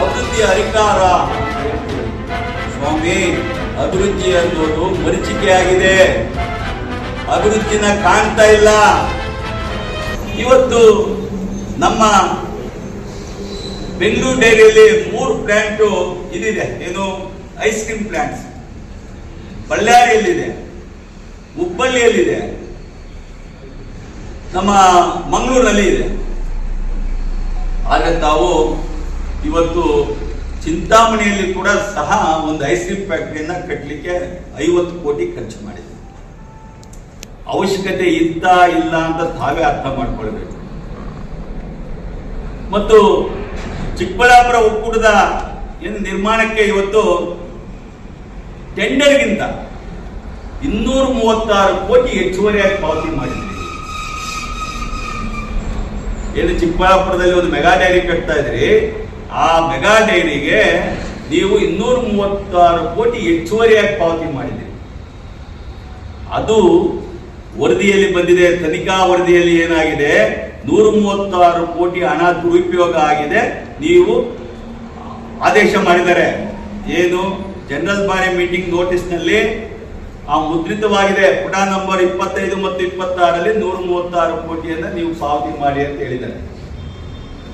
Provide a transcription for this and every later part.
ಅಭಿವೃದ್ಧಿ ಅಧಿಕಾರ. ಸ್ವಾಮಿ, ಅಭಿವೃದ್ಧಿ ಅನ್ನೋದು ಮರೀಚಿಕೆಯಾಗಿದೆ. ಅಭಿವೃದ್ಧಿನ ಕಾಣ್ತಾ ಇಲ್ಲ. ಇವತ್ತು ನಮ್ಮ ಬೆಂಗಳೂರು ಡೈರಿಯಲ್ಲಿ 3 ಪ್ಲಾಂಟ್ ಇದಿದೆ. ಏನು? ಐಸ್ ಕ್ರೀಮ್ ಪ್ಲಾಂಟ್ಸ್ ಬಳ್ಳಾರಿಯಲ್ಲಿದೆ, ಹುಬ್ಬಳ್ಳಿಯಲ್ಲಿದೆ, ನಮ್ಮ ಮಂಗಳೂರಿನಲ್ಲಿ ಇದೆ. ಆದರೆ ತಾವು ಇವತ್ತು ಚಿಂತಾಮಣಿಯಲ್ಲಿ ಕೂಡ ಸಹ ಒಂದು ಐಸ್ ಕ್ರೀಮ್ ಫ್ಯಾಕ್ಟರಿಯನ್ನ ಕಟ್ಟಲಿಕ್ಕೆ 50 ಕೋಟಿ ಖರ್ಚು ಮಾಡಿದೆ. ಅವಶ್ಯಕತೆ ಇತ್ತ ಇಲ್ಲ ಅಂತ ತಾವೇ ಅರ್ಥ ಮಾಡ್ಕೊಳ್ಬೇಕು. ಮತ್ತು ಚಿಕ್ಕಬಳ್ಳಾಪುರ ಒಕ್ಕೂಟದ ಏನು ನಿರ್ಮಾಣಕ್ಕೆ ಇವತ್ತು ಟೆಂಡರ್ಗಿಂತ 236 ಕೋಟಿ ಹೆಚ್ಚುವರಿಯಾಗಿ ಪಾವತಿ ಮಾಡಿದ್ರಿ. ಏನು ಚಿಕ್ಕಬಳ್ಳಾಪುರದಲ್ಲಿ ಒಂದು ಮೆಗಾ ಡೈರಿ ಕಟ್ತಾ ಇದ್ರಿ, ಆ ಮೆಗಾ ಡೈರಿಗೆ ನೀವು 236 ಕೋಟಿ ಹೆಚ್ಚುವರಿಯಾಗಿ ಪಾವತಿ ಮಾಡಿದ್ರಿ. ಅದು ವರದಿಯಲ್ಲಿ ಬಂದಿದೆ. ತನಿಖಾ ವರದಿಯಲ್ಲಿ ಏನಾಗಿದೆ? 136 ಕೋಟಿ ಹಣ ದುರುಪಯೋಗ ಆಗಿದೆ. ನೀವು ಆದೇಶ ಮಾಡಿದ್ದಾರೆ. ಏನು? ಜನರಲ್ ಬಾಡಿ ಮೀಟಿಂಗ್ ನೋಟಿಸ್ನಲ್ಲಿ ಆ ಮುದ್ರಿತವಾಗಿದೆ. ಪುಟ ನಂಬರ್ 25 ಮತ್ತು 26ರಲ್ಲಿ 136 ಕೋಟಿಯನ್ನ ನೀವು ಪಾವತಿ ಮಾಡಿ ಅಂತ ಹೇಳಿದ್ದಾರೆ.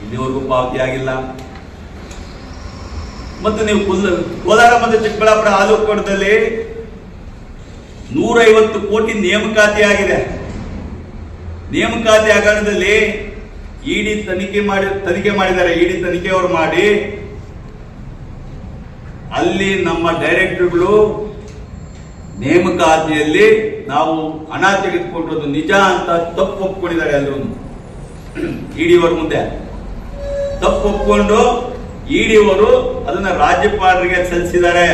ಇಲ್ಲಿವರೆಗೂ ಪಾವತಿ ಆಗಿಲ್ಲ. ಮತ್ತು ನೀವು ಕೋಲಾರ ಮತ್ತು ಚಿಕ್ಕಬಳ್ಳಾಪುರ ತಾಲೂಕುಗಳಲ್ಲಿ 150 ಕೋಟಿ ನೇಮಕಾತಿ ಆಗಿದೆ. ನೇಮಕಾತಿ ಹಗರಣದಲ್ಲಿ ಇಡಿ ತನಿಖೆ ಮಾಡಿದ್ದಾರೆ. ಇಡಿ ತನಿಖೆಯವರು ಮಾಡಿ ಅಲ್ಲಿ ನಮ್ಮ ಡೈರೆಕ್ಟರ್ಗಳು ನೇಮಕಾತಿಯಲ್ಲಿ ನಾವು ಹಣ ತೆಗೆದುಕೊಂಡಿರೋದು ನಿಜ ಅಂತ ತಪ್ಪು ಒಪ್ಕೊಂಡಿದ್ದಾರೆ. ಎಲ್ಲರೂ ಇಡಿಯವರ ಮುಂದೆ ತಪ್ಪು ಒಪ್ಕೊಂಡು ಇಡಿಯವರು ಅದನ್ನ ರಾಜ್ಯಪಾಲರಿಗೆ ಸಲ್ಲಿಸಿದ್ದಾರೆ.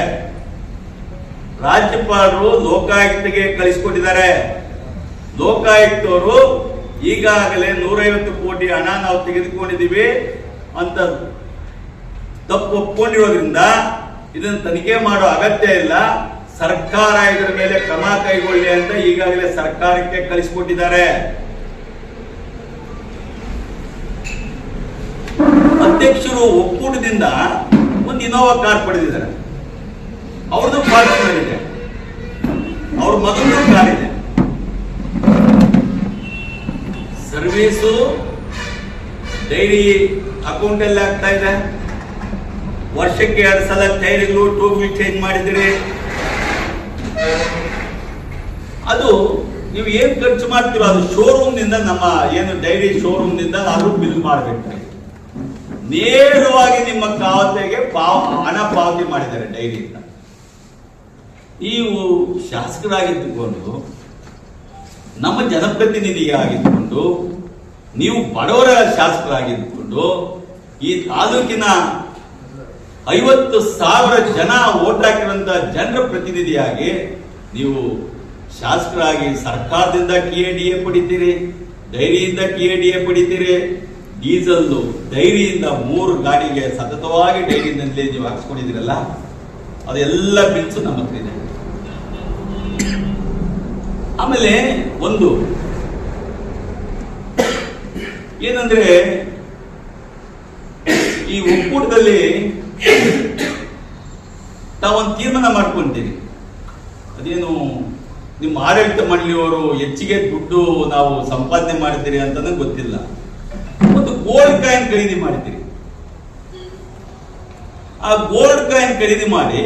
ರಾಜ್ಯಪಾಲರು ಲೋಕಾಯುಕ್ತಗೆ ಕಳಿಸಿಕೊಟ್ಟಿದ್ದಾರೆ. ಲೋಕಾಯುಕ್ತವರು ಈಗಾಗಲೇ 150 ಕೋಟಿ ಹಣ ನಾವು ತೆಗೆದುಕೊಂಡಿದ್ದೀವಿ ಅಂತ ತಪ್ಪು ಒಪ್ಕೊಂಡಿರೋದ್ರಿಂದ ಇದನ್ನು ತನಿಖೆ ಮಾಡೋ ಅಗತ್ಯ ಇಲ್ಲ, ಸರ್ಕಾರ ಇದರ ಮೇಲೆ ಕ್ರಮ ಕೈಗೊಳ್ಳಿ ಅಂತ ಈಗಾಗಲೇ ಸರ್ಕಾರಕ್ಕೆ ಕಳಿಸಿಕೊಟ್ಟಿದ್ದಾರೆ. ಅಧ್ಯಕ್ಷರು ಒಕ್ಕೂಟದಿಂದ ಒಂದು ಇನೋವಾ ಕಾರ್ ಪಡೆದಿದ್ದಾರೆ. ಅವ್ರದ್ದು ಫಾರ್ಚುನರ್ ಇದೆ, ಅವ್ರ ಮಗನದು ಕಾರ್ ಇದೆ. ಸರ್ವೀಸು ಡೈರಿ ಅಕೌಂಟ್ ಅಲ್ಲಿ ಆಗ್ತಾ ಇದೆ. ವರ್ಷಕ್ಕೆ 2 ಸಲ ಟೈರ್ಗಳು ಟ್ಯೂಬ್ಗಳು ಚೇಂಜ್ ಮಾಡಿದಿರಿ. ಅದು ನೀವು ಏನ್ ಖರ್ಚು ಮಾಡ್ತೀರೋ ಅದು ಶೋರೂಮ್ ನಿಂದ, ನಮ್ಮ ಏನು ಡೈರಿ ಶೋರೂಮ್ ನಿಂದ ಅದು ಬಿಲ್ ಮಾಡಬೇಕಾಗಿದೆ. ನೇರವಾಗಿ ನಿಮ್ಮ ಖಾತೆಗೆ ಹಣ ಪಾವತಿ ಮಾಡಿದ್ದಾರೆ ಡೈರಿಯಿಂದ. ನೀವು ಶಾಸಕರಾಗಿದ್ದುಕೊಂಡು, ನಮ್ಮ ಜನಪ್ರತಿನಿಧಿಯಾಗಿದ್ದುಕೊಂಡು, ನೀವು ಬಡವರ ಶಾಸಕರಾಗಿದ್ದುಕೊಂಡು, ಈ ತಾಲೂಕಿನ 50,000 ಜನ ವೋಟ್ ಹಾಕಿರುವಂತಹ ಜನರ ಪ್ರತಿನಿಧಿಯಾಗಿ ನೀವು ಶಾಸಕರಾಗಿ ಸರ್ಕಾರದಿಂದ TADA ಪಡಿತೀರಿ, ಡೈರಿಯಿಂದ TADA ಪಡಿತೀರಿ. ಡೀಸೆಲ್ ಡೈರಿಯಿಂದ 3 ಗಾಡಿಗೆ ಸತತವಾಗಿ ಡೈರಿನಲ್ಲಿ ನೀವು ಹಾಕ್ಸ್ಕೊಂಡಿದ್ದೀರಲ್ಲ, ಅದೆಲ್ಲ ಬಿಲ್ಸು ನಮ್ಮ ಹತ್ರ ಇದೆ. ಆಮೇಲೆ ಒಂದು ಏನಂದ್ರೆ, ಈ ಒಕ್ಕೂಟದಲ್ಲಿ ತಾವೊಂದು ತೀರ್ಮಾನ ಮಾಡ್ಕೊಂತೀವಿ. ಅದೇನು, ನಿಮ್ಮ ಆಡಳಿತ ಮಂಡಳಿಯವರು ಹೆಚ್ಚಿಗೆ ದುಡ್ಡು ನಾವು ಸಂಪಾದನೆ ಮಾಡಿದ್ದೀರಿ ಅಂತ ಗೊತ್ತಿಲ್ಲ. ಒಂದು ಗೋಲ್ಡ್ ಕಾಯಿನ್ ಖರೀದಿ ಮಾಡಿದ್ದೀರಿ. ಆ ಗೋಲ್ಡ್ ಕಾಯಿನ್ ಖರೀದಿ ಮಾಡಿ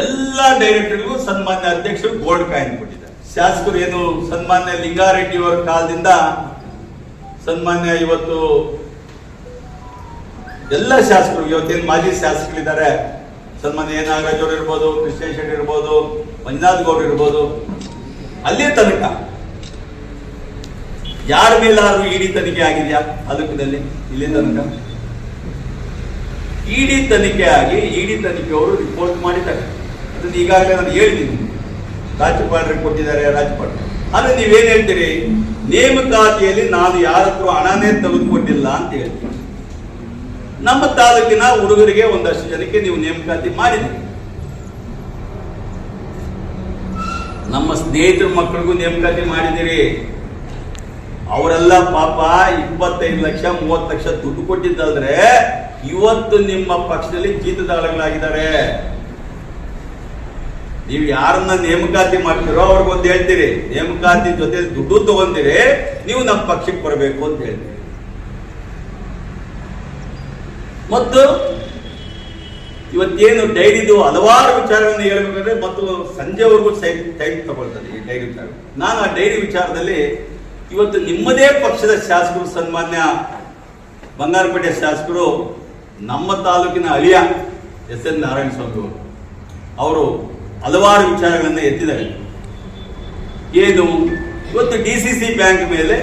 ಎಲ್ಲ ಡೈರೆಕ್ಟರ್ಗೂ ಸನ್ಮಾನ್ಯ ಅಧ್ಯಕ್ಷರು ಗೋಲ್ಡ್ ಕಾಯಿನ್ ಕೊಟ್ಟಿದ್ದಾರೆ. ಶಾಸಕರು ಏನು ಸನ್ಮಾನ್ಯ ಲಿಂಗಾರೆಡ್ಡಿ ಅವರ ಕಾಲದಿಂದ ಸನ್ಮಾನ್ಯ ಇವತ್ತು ಎಲ್ಲ ಶಾಸಕರು, ಇವತ್ತೇನು ಮಾಜಿ ಶಾಸಕರಿದ್ದಾರೆ, ಸನ್ಮಾನ್ಯ ಎ ನಾಗರಾಜ್ ಅವರು ಇರ್ಬೋದು, ಕೃಷ್ಣೇಶ್ ಶೆಟ್ಟಿ ಇರ್ಬೋದು, ಮಂಜುನಾಥ್ ಗೌಡ್ರು ಇರ್ಬೋದು, ಅಲ್ಲೇ ತನಕ ಯಾರ ಮೇಲಾದ್ರೂ ಇಡಿ ತನಿಖೆ ಆಗಿದೆಯಾ ತಾಲೂಕಿನಲ್ಲಿ? ಇಲ್ಲಿ ತನಕ ಇಡಿ ತನಿಖೆ ಆಗಿ ಇಡಿ ತನಿಖೆಯವರು ರಿಪೋರ್ಟ್ ಮಾಡಿದ್ದಾರೆ. ಅದನ್ನು ಈಗಾಗಲೇ ನಾನು ಹೇಳಿದ್ದೀನಿ, ರಾಜ್ಯಪಾಲರಿಗೆ ಕೊಟ್ಟಿದ್ದಾರೆ ರಾಜ್ಯಪಾಲರು. ಆದ್ರೆ ನೀವೇನ್ ಹೇಳ್ತೀರಿ? ನೇಮಕಾತಿಯಲ್ಲಿ ನಾನು ಯಾರ ಹತ್ರ ಹಣನೇ ತೆಗೆದುಕೊಂಡಿಲ್ಲ ಅಂತ ಹೇಳ್ತೀನಿ. ನಮ್ಮ ತಾಲೂಕಿನ ಹುಡುಗರಿಗೆ ಒಂದಷ್ಟು ಜನಕ್ಕೆ ನೀವು ನೇಮಕಾತಿ ಮಾಡಿದ್ರಿ. ನಮ್ಮ ಸ್ನೇಹಿತರ ಮಕ್ಕಳಿಗೂ ನೇಮಕಾತಿ ಮಾಡಿದಿರಿ. ಅವರೆಲ್ಲ ಪಾಪ 25 ಲಕ್ಷ 30 ಲಕ್ಷ ದುಡ್ಡು ಕೊಟ್ಟಿದ್ದಲ್ದ್ರೆ ಇವತ್ತು ನಿಮ್ಮ ಪಕ್ಷದಲ್ಲಿ ಜೀತದಾಳಗಳಾಗಿದ್ದಾರೆ. ನೀವು ಯಾರನ್ನ ನೇಮಕಾತಿ ಮಾಡ್ತೀರೋ ಅವ್ರಿಗೊಂದು ಹೇಳ್ತೀರಿ, ನೇಮಕಾತಿ ಜೊತೆ ದುಡ್ಡು ತಗೊಂತೀರಿ, ನೀವು ನಮ್ಮ ಪಕ್ಷಕ್ಕೆ ಬರಬೇಕು ಅಂತ ಹೇಳ್ತೀರಿ. ಮತ್ತು ಇವತ್ತೇನು ಡೈರಿದು ಹಲವಾರು ವಿಚಾರಗಳನ್ನು ಹೇಳ್ಬೇಕಾದ್ರೆ ಮತ್ತು ಸಂಜೆವರೆಗೂ ಟೈಮ್ ತಗೊಳ್ತದೆ ಈ ಡೈರಿ ವಿಚಾರ. ನಾನು ಆ ಡೈರಿ ವಿಚಾರದಲ್ಲಿ ಇವತ್ತು ನಿಮ್ಮದೇ ಪಕ್ಷದ ಶಾಸಕರು, ಸನ್ಮಾನ್ಯ ಬಂಗಾರಪೇಟೆ ಶಾಸಕರು, ನಮ್ಮ ತಾಲೂಕಿನ ಅಳಿಯ ಎಸ್.ಎನ್. ನಾರಾಯಣಸ್ವಾಮಿ ಅವರು ಹಲವಾರು ವಿಚಾರಗಳನ್ನು ಎತ್ತಿದ್ದಾರೆ. ಏನು ಇವತ್ತು DCC ಬ್ಯಾಂಕ್ ಮೇಲೆ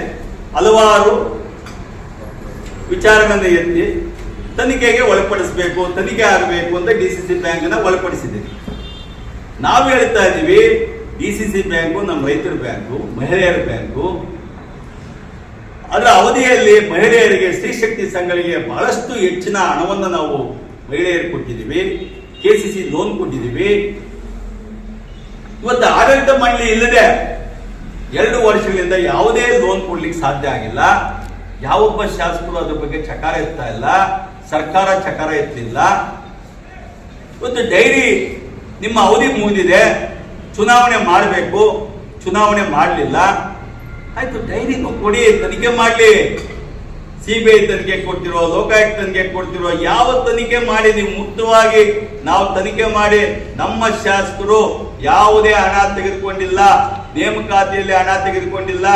ಹಲವಾರು ವಿಚಾರಗಳನ್ನು ಎತ್ತಿ ತನಿಖೆಗೆ ಒಳಪಡಿಸಬೇಕು, ತನಿಖೆ ಆಗಬೇಕು ಅಂತ DCC ಬ್ಯಾಂಕ್ ಅನ್ನ ಒಳಪಡಿಸಿದ್ದೀವಿ. ನಾವು ಹೇಳ್ತಾ ಇದ್ದೀವಿ, DCC ಬ್ಯಾಂಕು ನಮ್ಮ ರೈತರ ಬ್ಯಾಂಕು, ಮಹಿಳೆಯರ ಬ್ಯಾಂಕು. ಅದರ ಅವಧಿಯಲ್ಲಿ ಮಹಿಳೆಯರಿಗೆ, ಸ್ತ್ರೀಶಕ್ತಿ ಸಂಘಗಳಿಗೆ ಬಹಳಷ್ಟು ಹೆಚ್ಚಿನ ಹಣವನ್ನು ನಾವು ಮಹಿಳೆಯರಿಗೆ ಕೊಟ್ಟಿದ್ದೀವಿ. KCC ಲೋನ್ ಕೊಟ್ಟಿದ್ದೀವಿ. ಇವತ್ತು ಆಡಳಿತ ಮಂಡಳಿ ಇಲ್ಲದೆ 2 ವರ್ಷಗಳಿಂದ ಯಾವುದೇ ಲೋನ್ ಕೊಡ್ಲಿಕ್ಕೆ ಸಾಧ್ಯ ಆಗಿಲ್ಲ. ಯಾವೊಬ್ಬ ಶಾಸಕರು ಅದ್ರ ಬಗ್ಗೆ ಚಕಾರ ಎತ್ತಾ ಇಲ್ಲ, ಸರ್ಕಾರ ಚಕಾರ ಎತ್ತಿಲ್ಲ. ಇವತ್ತು ಡೈರಿ ನಿಮ್ಮ ಅವಧಿ ಮುಗಿದಿದೆ, ಚುನಾವಣೆ ಮಾಡಬೇಕು, ಚುನಾವಣೆ ಮಾಡಲಿಲ್ಲ. ಆಯ್ತು, ಡೈರಿನೂ ಕೊಡಿ, ತನಿಖೆ ಮಾಡಲಿ. CBI ತನಿಖೆ ಕೊಡ್ತಿರೋ, ಲೋಕಾಯುಕ್ತ ತನಿಖೆ ಕೊಡ್ತಿರೋ, ಯಾವ ತನಿಖೆ ಮಾಡಿ ನೀವು ಮುಕ್ತವಾಗಿ ನಾವು ತನಿಖೆ ಮಾಡಿ, ನಮ್ಮ ಶಾಸಕರು ಯಾವುದೇ ಹಣ ತೆಗೆದುಕೊಂಡಿಲ್ಲ, ನೇಮಕಾತಿಯಲ್ಲಿ ಹಣ ತೆಗೆದುಕೊಂಡಿಲ್ಲ,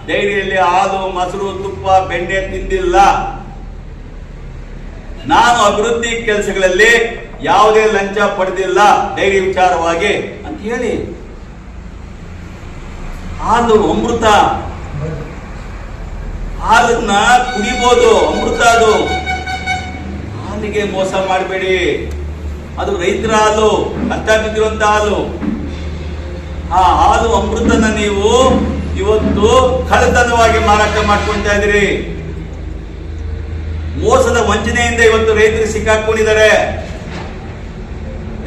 ಡೈರಿಯಲ್ಲಿ ಹಾಲು, ಮೊಸರು, ತುಪ್ಪ, ಬೆಣ್ಣೆ ತಿಂದಿಲ್ಲ, ನಾನು ಅಭಿವೃದ್ಧಿ ಕೆಲಸಗಳಲ್ಲಿ ಯಾವುದೇ ಲಂಚ ಪಡೆದಿಲ್ಲ ಡೈರಿ ವಿಚಾರವಾಗಿ ಅಂತ ಹೇಳಿ. ಹಾಲು ಅಮೃತ, ಹಾಲನ್ನ ಕುಡಿಬಹುದು, ಅಮೃತ ಅದು. ಹಾಲಿಗೆ ಮೋಸ ಮಾಡಬೇಡಿ, ಅದು ರೈತರ ಹಾಲು, ಕಷ್ಟ ಬಿದ್ದಿರುವಂತ ಹಾಲು. ಆ ಹಾಲು ಅಮೃತನ ನೀವು ಇವತ್ತು ಕಳ್ಳತನವಾಗಿ ಮಾರಾಟ ಮಾಡ್ಕೊಳ್ತಾ ಇದ್ದೀರಿ. ಮೋಸದ ವಂಚನೆಯಿಂದ ಇವತ್ತು ರೈತರು ಸಿಕ್ಕಾಕೊಂಡಿದ್ದಾರೆ.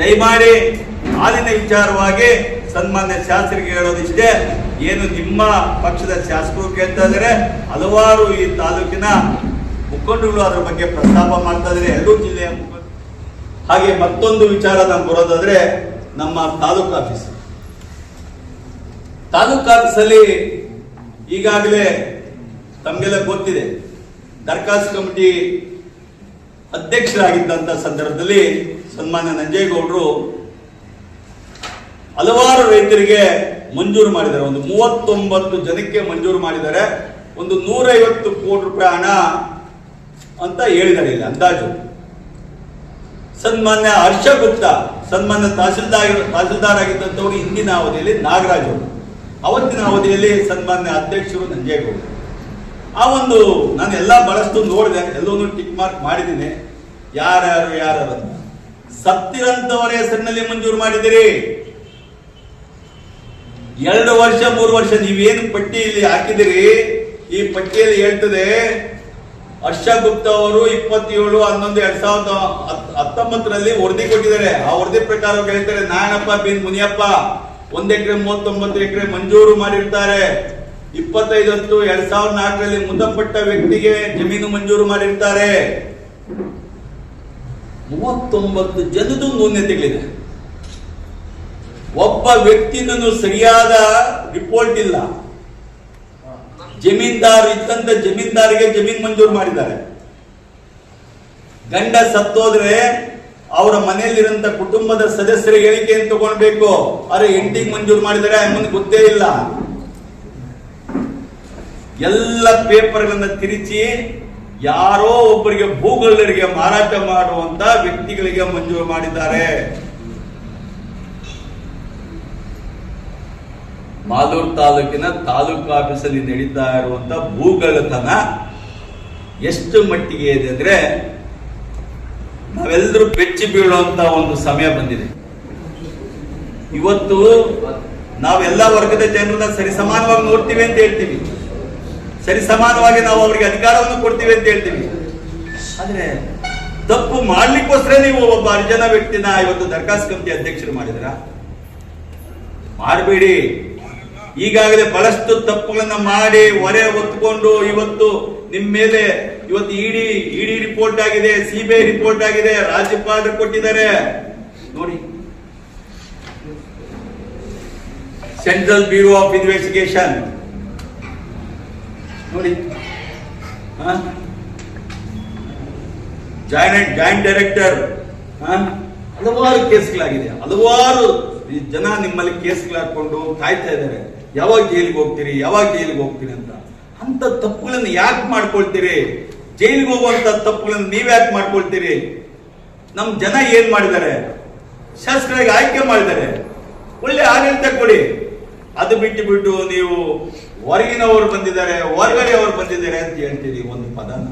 ದಯಮಾಡಿ ಹಾಲಿನ ವಿಚಾರವಾಗಿ ಸನ್ಮಾನ್ಯ ಶಾಸಕರಿಗೆ ಹೇಳೋದಿಷ್ಟೇ, ಏನು ನಿಮ್ಮ ಪಕ್ಷದ ಶಾಸಕರು ಕೇಳ್ತಾ ಇದ್ದಾರೆ, ಹಲವಾರು ಈ ತಾಲೂಕಿನ ಮುಖಂಡರುಗಳು ಅದರ ಬಗ್ಗೆ ಪ್ರಸ್ತಾಪ ಮಾಡ್ತಾ ಇದ್ದಾರೆ, 2 ಜಿಲ್ಲೆಯ ಮುಖಂಡರು. ಹಾಗೆ ಮತ್ತೊಂದು ವಿಚಾರ ನಾವು ಬರೋದಾದ್ರೆ, ನಮ್ಮ ತಾಲೂಕು ಆಫೀಸಲ್ಲಿ ಈಗಾಗಲೇ ತಮಗೆಲ್ಲ ಗೊತ್ತಿದೆ, ದರ್ಖಾಸ್ತು ಕಮಿಟಿ ಅಧ್ಯಕ್ಷರಾಗಿದ್ದಂತ ಸಂದರ್ಭದಲ್ಲಿ ಸನ್ಮಾನ್ಯ ನಂಜೇಗೌಡರು ಹಲವಾರು ರೈತರಿಗೆ ಮಂಜೂರು ಮಾಡಿದ್ದಾರೆ. ಒಂದು 39 ಜನಕ್ಕೆ ಮಂಜೂರು ಮಾಡಿದ್ದಾರೆ. ಒಂದು 150 ಕೋಟಿ ರೂಪಾಯಿ ಹಣ ಅಂತ ಹೇಳಿದ್ದಾರೆ ಇಲ್ಲಿ ಅಂದಾಜು. ಸನ್ಮಾನ್ಯ ಹರ್ಷ ಗುಪ್ತಾ, ಸನ್ಮಾನ್ಯ ತಹಸೀಲ್ದಾರ್ ಆಗಿದ್ದಂಥವ್ರು ಹಿಂದಿನ ಅವಧಿಯಲ್ಲಿ ನಾಗರಾಜ್ ಅವರು, ಅವತ್ತಿನ ಅವಧಿಯಲ್ಲಿ ಸನ್ಮಾನ್ಯ ಅಧ್ಯಕ್ಷರು ನಂಜೇಗೌಡರು. ಆ ಒಂದು ನಾನು ಎಲ್ಲ ಬಹಳಷ್ಟು ನೋಡಿದೆ, ಎಲ್ಲವನ್ನೂ ಟಿಕ್ ಮಾರ್ಕ್ ಮಾಡಿದ್ದೀನಿ. ಯಾರ್ಯಾರು ಅಂತ ಸತ್ತಿರಂತವರ ಹೆಸರಿನಲ್ಲಿ ಮಂಜೂರು ಮಾಡಿದಿರಿ. 2 ವರ್ಷ 3 ವರ್ಷ ನೀವೇನು ಪಟ್ಟಿಯಲ್ಲಿ ಹಾಕಿದಿರಿ, ಈ ಪಟ್ಟಿಯಲ್ಲಿ ಹೇಳ್ತದೆ ಹರ್ಷ ಗುಪ್ತಾ ಅವರು 27/11/2019 ವರದಿ ಕೊಟ್ಟಿದ್ದಾರೆ. ಆ ವರದಿ ಪ್ರಕಾರ ಹೇಳ್ತಾರೆ, ನಾರಾಯಣಪ್ಪ ಬಿನ್ ಮುನಿಯಪ್ಪ 1 ಎಕರೆ 39 ಎಕರೆ ಮಂಜೂರು ಮಾಡಿರ್ತಾರೆ. 25/10/2004 ಮೃತಪಟ್ಟ ವ್ಯಕ್ತಿಗೆ ಜಮೀನು ಮಂಜೂರು ಮಾಡಿರ್ತಾರೆ. 39 ಜನದು ನ್ಯೂನತೆಗಳಿದೆ. ಒಬ್ಬ ವ್ಯಕ್ತಿನೂ ಸರಿಯಾದ ರಿಪೋರ್ಟ್ ಇಲ್ಲ. ಜಮೀನ್ದಾರ್ ಇದ್ದಂತ ಜಮೀನ್ದಾರಿಗೆ ಜಮೀನ್ ಮಂಜೂರು ಮಾಡಿದ್ದಾರೆ. ಗಂಡ ಸತ್ತೋದ್ರೆ ಅವರ ಮನೆಯಲ್ಲಿರಂತ ಕುಟುಂಬದ ಸದಸ್ಯರ ಹೇಳಿಕೆಯನ್ನು ತಗೊಳ್ಬೇಕು. ಆದ್ರೆ ಹೆಂಡತಿಗೆ ಮಂಜೂರು ಮಾಡಿದ್ದಾರೆ, ಅಮ್ಮನಿಗೆ ಗೊತ್ತೇ ಇಲ್ಲ. ಎಲ್ಲ ಪೇಪರ್ಗಳನ್ನ ತಿರುಚಿ ಯಾರೋ ಒಬ್ಬರಿಗೆ ಭೂಗಳ್ಳರಿಗೆ ಮಾರಾಟ ಮಾಡುವಂತ ವ್ಯಕ್ತಿಗಳಿಗೆ ಮಂಜೂರು ಮಾಡಿದ್ದಾರೆ. ಮಾಲೂರು ತಾಲೂಕಿನ ತಾಲೂಕು ಆಫೀಸಲ್ಲಿ ನಡೀತಾ ಇರುವಂತ ಭೂಗಳ್ಳತನ ಎಷ್ಟು ಮಟ್ಟಿಗೆ ಇದೆ ಅಂದ್ರೆ ನಾವೆಲ್ಲರೂ ಬೆಚ್ಚಿ ಬೀಳುವಂತ ಒಂದು ಸಮಯ ಬಂದಿದೆ. ಇವತ್ತು ನಾವೆಲ್ಲ ವರ್ಗದ ಜನರನ್ನ ಸರಿಸಮಾನವಾಗಿ ನೋಡ್ತೀವಿ ಅಂತ ಹೇಳ್ತೀವಿ, ಸರಿಸಮಾನವಾಗಿ ನಾವು ಅವರಿಗೆ ಅಧಿಕಾರವನ್ನು ಕೊಡ್ತೀವಿ ಅಂತ ಹೇಳ್ತೀವಿ. ಆದ್ರೆ ತಪ್ಪು ಮಾಡ್ಲಿಕ್ಕೋಸ್ಕರ ನೀವು ಒಬ್ಬ ಅರ್ಜನ ವ್ಯಕ್ತಿನ ಇವತ್ತು ದರ್ಖಾಸ್ತು ಕಮಿಟಿ ಅಧ್ಯಕ್ಷರು ಮಾಡಿದ್ರ? ಮಾಡಬೇಡಿ. ಈಗಾಗಲೇ ಬಹಳಷ್ಟು ತಪ್ಪುಗಳನ್ನ ಮಾಡಿ ಹೊರೆ ಹೊತ್ಕೊಂಡು ಇವತ್ತು ನಿಮ್ಮ ಮೇಲೆ ಇವತ್ತು ಇಡಿ ರಿಪೋರ್ಟ್ ಆಗಿದೆ, ಸಿಬಿಐ ರಿಪೋರ್ಟ್ ಆಗಿದೆ, ರಾಜ್ಯಪಾಲರು ಕೊಟ್ಟಿದ್ದಾರೆ ನೋಡಿ. ಸೆಂಟ್ರಲ್ ಬ್ಯೂರೋ ಆಫ್ ಇನ್ವೆಸ್ಟಿಗೇಷನ್ ನೋಡಿ, ಜಾಯಿಂಟ್ ಡೈರೆಕ್ಟರ್, ಹಲವಾರು ಕೇಸ್ಗಳಾಗಿದೆ. ಹಲವಾರು ಜನ ನಿಮ್ಮಲ್ಲಿ ಕೇಸ್ಗಳು ಹಾಕೊಂಡು ಕಾಯ್ತಾ ಇದ್ದಾರೆ, ಯಾವಾಗ ಜೈಲಿಗೆ ಹೋಗ್ತೀರಿ, ಯಾವಾಗ ಜೈಲಿಗೆ ಹೋಗ್ತೀರಿ ಅಂತ. ಅಂತ ತಪ್ಪುಗಳನ್ನು ಯಾಕೆ ಮಾಡ್ಕೊಳ್ತೀರಿ? ಜೈಲಿಗೆ ಹೋಗುವಂತ ತಪ್ಪುಗಳನ್ನು ನೀವ್ಯಾಕೆ ಮಾಡ್ಕೊಳ್ತೀರಿ? ನಮ್ ಜನ ಏನ್ ಮಾಡಿದ್ದಾರೆ? ಶಾಸಕರಿಗೆ ಆಯ್ಕೆ ಮಾಡಿದ್ದಾರೆ, ಒಳ್ಳೆ ಆಡಳಿತ ಕೊಡಿ. ಅದು ಬಿಟ್ಟು ನೀವು ಹೊರಗಿನವರು ಬಂದಿದ್ದಾರೆ, ಹೊರಗಡೆ ಅವರು ಬಂದಿದ್ದಾರೆ ಅಂತ ಹೇಳ್ತೀರಿ. ಒಂದು ಪದನ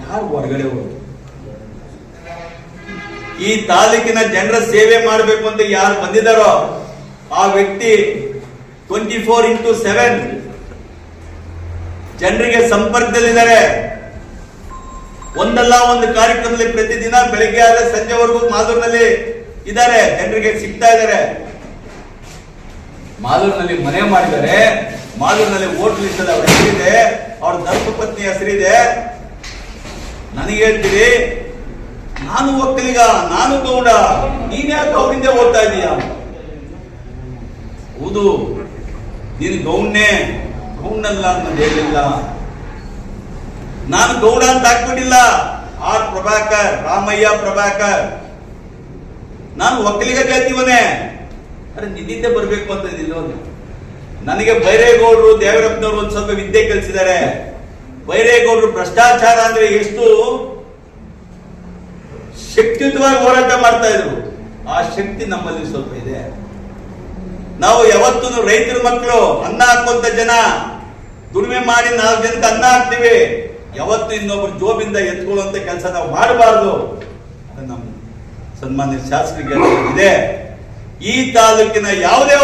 ಯಾರು ಹೊರಗಡೆ ಹೋದ್ರು? ಈ ತಾಲೂಕಿನ ಜನರ ಸೇವೆ ಮಾಡಬೇಕು ಅಂತ ಯಾರು ಬಂದಿದ್ದಾರೋ ಆ ವ್ಯಕ್ತಿ 24x7 ಜನರಿಗೆ ಸಂಪರ್ಕದಲ್ಲಿದ್ದಾರೆ. ಒಂದಲ್ಲ ಒಂದು ಕಾರ್ಯಕ್ರಮದಲ್ಲಿ ಪ್ರತಿದಿನ ಬೆಳಿಗ್ಗೆ ಆದ ಸಂಜೆವರೆಗೂ ಮಾಲೂರಿನಲ್ಲಿ ಇದ್ದಾರೆ, ಜನರಿಗೆ ಸಿಗ್ತಾ ಇದ್ದಾರೆ. ಮಾಲೂರಿನಲ್ಲಿ ಮನೆ ಮಾಡಿದ್ದಾರೆ, ಮಾಲೂರಿನಲ್ಲಿ ಹೋಟ್ಲ್ ಲಿಸ್ಟ್ ಅವ್ರ ಹೆಸರಿದೆ, ಅವ್ರ ಧರ್ಮಪತ್ನಿ ಹೆಸರಿದೆ. ನನಗೆ ಹೇಳ್ತೀರಿ, ನಾನು ಒಕ್ಕಲಿಗ, ನಾನು ಗೌಡ, ನೀನ್ಯಾಕೆ ಅವರಿಂದ ಓದ್ತಾ ಇದೀಯ? ಹೌದು, ನೀನು ಗೌಡನಲ್ಲ ಅನ್ನೋದು ಹೇಳಿಲ್ಲ. ನಾನು ಗೌಡ ಅಂತ ಹಾಕ್ಬಿಟ್ಟಿಲ್ಲ. ಆರ್ ಪ್ರಭಾಕರ್, ರಾಮಯ್ಯ ಪ್ರಭಾಕರ್, ನಾನು ಒಕ್ಕಲಿಗ ಜಾತಿವನೇ. ಅರೆ ನಿನ್ನಿಂದ ಬರ್ಬೇಕು ಅಂತ ಇದಿಲ್ಲ. ನನಗೆ ಬೈರೇಗೌಡರು, ದೇವರಪ್ಪನವರು ಒಂದು ಸ್ವಲ್ಪ ವಿದ್ಯೆ ಕಲಿಸಿದ್ದಾರೆ. ಬೈರೇಗೌಡರು ಭ್ರಷ್ಟಾಚಾರ ಅಂದ್ರೆ ಎಷ್ಟು ಶಕ್ತಿಯುತವಾಗಿ ಹೋರಾಟ ಮಾಡ್ತಾ ಇದ್ರು, ಆ ಶಕ್ತಿ ನಮ್ಮಲ್ಲಿ ಸ್ವಲ್ಪ ಇದೆ. ನಾವು ಯಾವತ್ತೂ ರೈತರ ಮಕ್ಕಳು, ಅನ್ನ ಹಾಕುವಂತ ಜನ, ದುಡಿಮೆ ಮಾಡಿ 4 ಜನಕ್ಕೆ ಅನ್ನ ಹಾಕ್ತಿವಿ. ಯಾವತ್ತು ಇನ್ನೊಬ್ರು ಜೋಬಿಂದ ಎತ್ಕೊಳ್ಳುವಂತ ಕೆಲಸ ನಾವು ಮಾಡಬಾರ್ದು. ನಮ್ಮ ಸನ್ಮಾನ್ಯ ಶಾಸಕರಿಗೆ ಇದೆ. ಈ ತಾಲೂಕಿನ ಯಾವುದೇ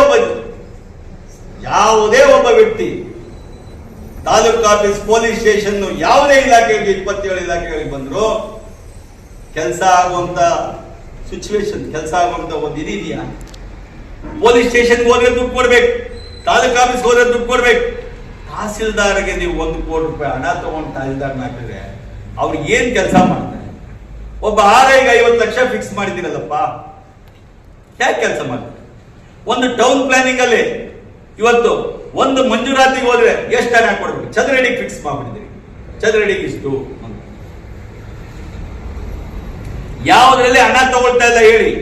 ಒಬ್ಬ ವ್ಯಕ್ತಿ ತಾಲೂಕು ಆಫೀಸ್, ಪೊಲೀಸ್ ಸ್ಟೇಷನ್, ಯಾವುದೇ ಇಲಾಖೆಗಳಿಗೆ 27 ಇಲಾಖೆಗಳಿಗೆ ಬಂದ್ರು ಕೆಲಸ ಆಗುವಂತ ಸಿಚುವೇಶನ್, ಕೆಲಸ ಆಗುವಂತ ಒಂದು ಇದೆಯಾ? ಪೊಲೀಸ್ ಸ್ಟೇಷನ್ಗೆ ಹೋದ್ರೆ ದುಡ್ಡು ಕೊಡ್ಬೇಕು, ತಾಲೂಕು ಆಫೀಸ್ಗೆ ಹೋದ್ರೆ ದುಡ್ಡು ಕೊಡ್ಬೇಕು. ತಹಸೀಲ್ದಾರ್ಗೆ ನೀವು 1 ಕೋಟಿ ರೂಪಾಯಿ ಹಣ ತಗೊಂಡು ತಹಸೀಲ್ದಾರ್ ಹಾಕಿದ್ರೆ ಅವ್ರಿಗೆ ಏನ್ ಕೆಲಸ ಮಾಡ್ತಾರೆ? ಒಬ್ಬ ಆರ್ಐಗೆ 50 ಲಕ್ಷ ಫಿಕ್ಸ್ ಮಾಡಿದ್ದೀರಲ್ಲಪ್ಪ, ಯಾಕೆ ಕೆಲಸ ಮಾಡ್ತಾರೆ? ಒಂದು ಟೌನ್ ಪ್ಲಾನಿಂಗ್ ಅಲ್ಲಿ ಇವತ್ತು ಒಂದು ಮಂಜೂರಾತಿಗೆ ಹೋದ್ರೆ ಎಷ್ಟು ಹಣ ಕೊಡ್ಬೇಕು? ಚದರಡಿಗೆ ಫಿಕ್ಸ್ ಮಾಡ್ಬಿಟ್ಟಿದ್ದೀರಿ, ಚದರಡಿಗೆ ಇಷ್ಟು. ಯಾವುದ್ರಲ್ಲಿ ಹಣ ತಗೊಳ್ತಾ ಇಲ್ಲ ಹೇಳಿ?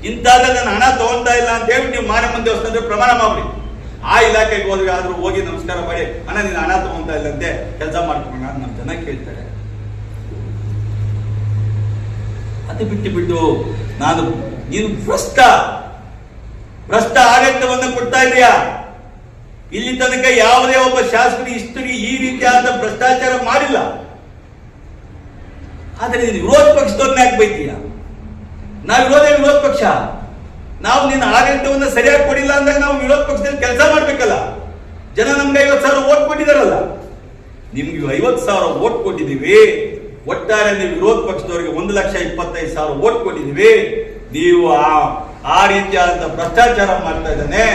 ಇಂಥದ್ರಲ್ಲಿ ನಾನು ಹಣ ತಗೊಳ್ತಾ ಇಲ್ಲ ಅಂತ ಹೇಳಿ ನೀವು ಮಾರಮ್ಮನ ದೇವಸ್ಥಾನದ ಪ್ರಮಾಣ ಮಾಡಿ. ಆ ಇಲಾಖೆಗೆ ಹೋದ್ರೆ ಆದ್ರೂ ಹೋಗಿ ನಮಸ್ಕಾರ ಮಾಡಿ, ಅಣ್ಣ ನೀನು ಹಣ ತಗೊಳ್ತಾ ಇಲ್ಲಂತೆ, ಕೆಲಸ ಮಾಡ್ಕೊಂಡ ನಮ್ಮ ಜನ ಕೇಳ್ತಾರೆ. ಅದು ಬಿಟ್ಟು ನೀನು ಭ್ರಷ್ಟ ಆಡಳಿತವನ್ನು ಕೊಡ್ತಾ ಇದೆಯಾ? ಇಲ್ಲಿ ತನಕ ಯಾವುದೇ ಒಬ್ಬ ಶಾಸಕರು ಇಷ್ಟರಿಗೆ ಈ ರೀತಿಯಾದ ಭ್ರಷ್ಟಾಚಾರ ಮಾಡಿಲ್ಲ. ಆದ್ರೆ ನೀನು ವಿರೋಧ ಪಕ್ಷದವ್ರನ್ನ ಯಾಕೆ ಬೈತೀಯ? ನಾವು ವಿರೋಧ ಪಕ್ಷ, ನಾವು ನಿನ್ನ ಆಡಳಿತವನ್ನು ಸರಿಯಾಗಿ ಕೊಡಿಲ್ಲ ಅಂದಾಗ ನಾವು ವಿರೋಧ ಪಕ್ಷದಲ್ಲಿ ಕೆಲಸ ಮಾಡ್ಬೇಕಲ್ಲ. ಜನ ನಮ್ಗೆ 50,000 ಓಟ್ ಕೊಟ್ಟಿದಾರಲ್ಲ, ನಿಮ್ಗೆ 50,000 ಓಟ್ ಕೊಟ್ಟಿದ್ದೀವಿ. ಒಟ್ಟಾರೆ ನೀವು ವಿರೋಧ ಪಕ್ಷದವರಿಗೆ 1,25,000 ಓಟ್ ಕೊಟ್ಟಿದ್ದೀವಿ. ನೀವು ಆ ರೀತಿಯಾದಂತ ಭ್ರಷ್ಟಾಚಾರ ಮಾಡ್ತಾ ಇದ್ದಾನೆ,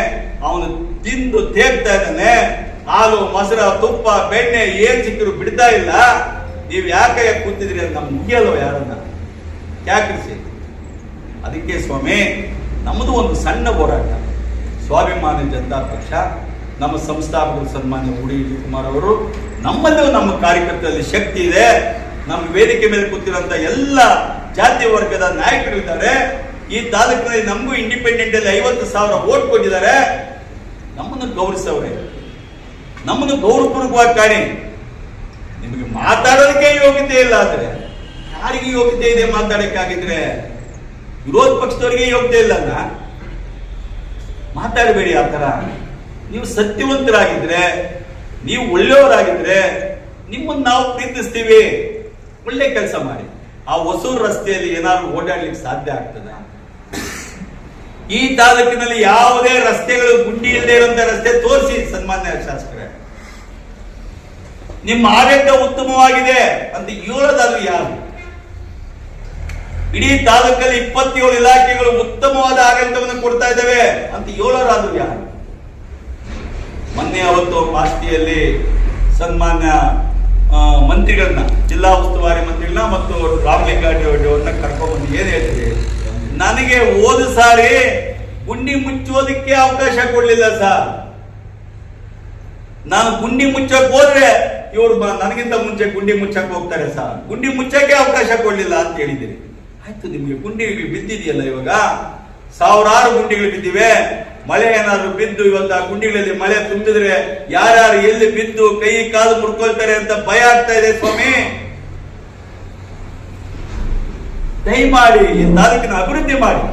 ಅವನು ತಿಂದು ತೇಗ್ತಾ ಇದ್ದಾನೆ. ಹಾಲು, ಮೊಸರು, ತುಪ್ಪ, ಬೆಣ್ಣೆ ಏನ್ ಸಿಕ್ಕರು ಬಿಡ್ತಾ ಇಲ್ಲ. ನೀವು ಯಾಕೆ ಕೂತಿದ್ರಿ ಅಂತ ನಮ್ಗೆ ಮುಗಿಯಲ್ವ ಯಾರನ್ನ ಯಾಕಿಸಿ? ಅದಕ್ಕೆ ಸ್ವಾಮಿ, ನಮ್ಮದು ಒಂದು ಸಣ್ಣ ಹೋರಾಟ. ಸ್ವಾಭಿಮಾನಿ ಜನತಾ ಪಕ್ಷ, ನಮ್ಮ ಸಂಸ್ಥಾಪಕರು ಸನ್ಮಾನ್ಯ ಉಡಿ ಕುಮಾರ್ ಅವರು, ನಮ್ಮಲ್ಲೂ ನಮ್ಮ ಕಾರ್ಯಕರ್ತರಲ್ಲಿ ಶಕ್ತಿ ಇದೆ. ನಮ್ಮ ವೇದಿಕೆ ಮೇಲೆ ಕೂತಿರುವಂತ ಎಲ್ಲ ಜಾತಿ ವರ್ಗದ ನಾಯಕರು ಇದ್ದಾರೆ. ಈ ತಾಲೂಕಿನಲ್ಲಿ ನಮಗೂ ಇಂಡಿಪೆಂಡೆಂಟ್ ಅಲ್ಲಿ 50,000 ಓಟ್ ಕೊಟ್ಟಿದ್ದಾರೆ. ನಮ್ಮನ್ನು ಗೌರವಿಸವ್ರೆ, ನಮ್ಮನ್ನು ಗೌರವಪೂರ್ವಕವಾಗಿ ಕಾಣಿ. ನಿಮಗೆ ಮಾತಾಡೋದಕ್ಕೆ ಯೋಗ್ಯತೆ ಇಲ್ಲ ಅಂದ್ರೆ ಯಾರಿಗೆ ಯೋಗ್ಯತೆ ಇದೆ ಮಾತಾಡಕ್ಕಾಗಿದ್ರೆ? ವಿರೋಧ ಪಕ್ಷದವರಿಗೆ ಯೋಗ್ಯತೆ ಇಲ್ಲ ಅಲ್ಲ, ಮಾತಾಡಬೇಡಿ ಆ ತರ. ನೀವು ಸತ್ಯವಂತರಾಗಿದ್ರೆ, ನೀವು ಒಳ್ಳೆಯವರಾಗಿದ್ರೆ ನಿಮ್ಮನ್ನು ನಾವು ಪ್ರೀತಿಸ್ತೀವಿ. ಒಳ್ಳೆ ಕೆಲಸ ಮಾಡಿ. ಆ ಹೊಸೂರು ರಸ್ತೆಯಲ್ಲಿ ಏನಾದ್ರು ಓಡಾಡ್ಲಿಕ್ಕೆ ಸಾಧ್ಯ ಆಗ್ತದ? ಈ ತಾಲೂಕಿನಲ್ಲಿ ಯಾವುದೇ ರಸ್ತೆಗಳು ಗುಂಡಿ ಇಲ್ಲದೆ ಇರುವಂತ ರಸ್ತೆ ತೋರಿಸಿ ಸನ್ಮಾನ್ಯ ಶಾಸಕರೇ. ನಿಮ್ಮ ಆಡಳಿತ ಉತ್ತಮವಾಗಿದೆ ಅಂತ ಹೇಳೋದಾದ್ರು ಯಾರು? ಇಡೀ ತಾಲೂಕಲ್ಲಿ 27 ಇಲಾಖೆಗಳು ಉತ್ತಮವಾದ ಆಡಳಿತವನ್ನು ಕೊಡ್ತಾ ಇದ್ದಾವೆ ಅಂತ ಹೇಳೋರಾದ್ರು ಯಾರು? ಮೊನ್ನೆ ಅವತ್ತು ಮಾಸ್ತಿಯಲ್ಲಿ ಸನ್ಮಾನ್ಯ ಮಂತ್ರಿಗಳನ್ನ, ಜಿಲ್ಲಾ ಉಸ್ತುವಾರಿ ಮಂತ್ರಿಗಳನ್ನ ಮತ್ತು ರಾಮಲಿಂಗಾರೆಡ್ಡಿಯವ್ರನ್ನ ಕರ್ಕೊಂಡ್ಬಂದು ಏನ್ ಹೇಳ್ತೀರಿ, ನನಗೆ ಹೋದ ಸಾರಿ ಗುಂಡಿ ಮುಚ್ಚೋದಕ್ಕೆ ಅವಕಾಶ ಕೊಡ್ಲಿಲ್ಲ ಸರ್. ನಾನು ಗುಂಡಿ ಮುಚ್ಚಕ್ ಹೋದ್ರೆ ಇವ್ರು ನನಗಿಂತ ಮುಂಚೆ ಗುಂಡಿ ಮುಚ್ಚಕ್ ಹೋಗ್ತಾರೆ ಸರ್, ಗುಂಡಿ ಮುಚ್ಚಕ್ಕೆ ಅವಕಾಶ ಕೊಡ್ಲಿಲ್ಲ ಅಂತ ಹೇಳಿದ್ದೀರಿ. ಆಯ್ತು, ನಿಮ್ಗೆ ಗುಂಡಿಗಳು ಬಿದ್ದಿದೆಯಲ್ಲ, ಇವಾಗ ಸಾವಿರಾರು ಗುಂಡಿಗಳು ಬಿದ್ದಿವೆ. ಮಳೆ ಏನಾದ್ರು ಬಿದ್ದು ಇವತ್ತು ಆ ಗುಂಡಿಗಳಲ್ಲಿ ಮಳೆ ತುಂಬಿದ್ರೆ ಯಾರ್ಯಾರು ಎಲ್ಲಿ ಬಿದ್ದು ಕೈ ಕಾಲು ಮುಡ್ಕೊಳ್ತಾರೆ ಅಂತ ಭಯ ಆಗ್ತಾ ಇದೆ ಸ್ವಾಮಿ. ದಯಮಾಡಿ ಈ ತಾಲೂಕಿನ ಅಭಿವೃದ್ಧಿ ಮಾಡಿ.